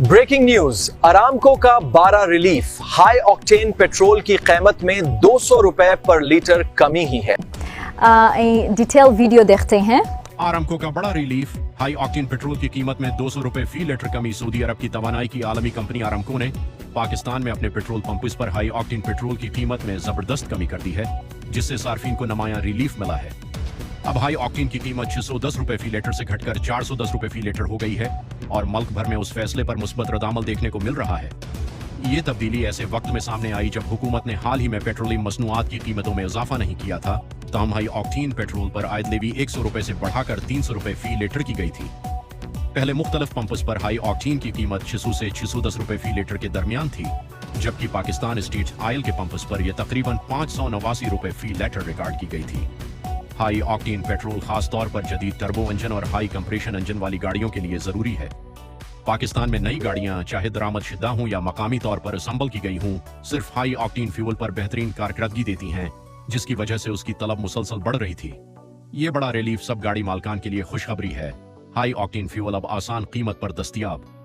Breaking news, Aramco का 12 relief, high octane petrol की कीमत में 200 रुपए पर लीटर कमी ही है। डिटेल वीडियो देखते हैं। आरामको का बड़ा रिलीफ, हाई ऑक्टेन पेट्रोल की कीमत में 200 रुपए फी लीटर कमी। सऊदी अरब की तवानाई की आलमी कंपनी आरामको ने पाकिस्तान में अपने पेट्रोल पंप्स पर हाई ऑक्टेन पेट्रोल की कीमत में जबरदस्त कमी कर दी है, जिससे सार्फिन को नुमायां रिलीफ मिला है। अब हाई ऑक्टेन की कीमत 610 रुपए फी लीटर से घटकर 410 रुपए फी लीटर हो गई है और मुल्क भर में उस फैसले पर मुस्बत रद्द-अमल देखने को मिल रहा है। ये तब्दीली ऐसे वक्त में सामने आई जब हुकूमत ने हाल ही में पेट्रोलियम मसनूआत की कीमतों में इजाफा नहीं किया था, तमाम हाई ऑक्टेन पेट्रोल पर आयद लेवी 100 रुपए से बढ़ाकर 300 रुपए फी लीटर की गई थी। पहले मुख्तलिफ पंप्स पर हाई ऑक्टेन की कीमत 600 से 610 रुपए फी लीटर के दरमियान थी, जबकि पाकिस्तान स्टेट ऑयल के पंप्स पर यह तकरीबन 589 रुपए फी लीटर रिकॉर्ड की गई थी। हाई ऑक्टेन पेट्रोल खास तौर पर जदीद टर्बो इंजन और हाई कंप्रेशन इंजन वाली गाड़ियों के लिए जरूरी है। पाकिस्तान में नई गाड़ियां चाहे दरामद शुदा हों या मकामी तौर पर असम्बल की गई हों, सिर्फ हाई ऑक्टेन फ्यूल पर बेहतरीन कारकर्दगी देती हैं, जिसकी वजह से उसकी तलब मुसलसल बढ़ रही थी। ये बड़ा रिलीफ सब गाड़ी मालकान के लिए खुशखबरी है। हाई ऑक्टेन फ्यूल अब आसान कीमत पर दस्तयाब।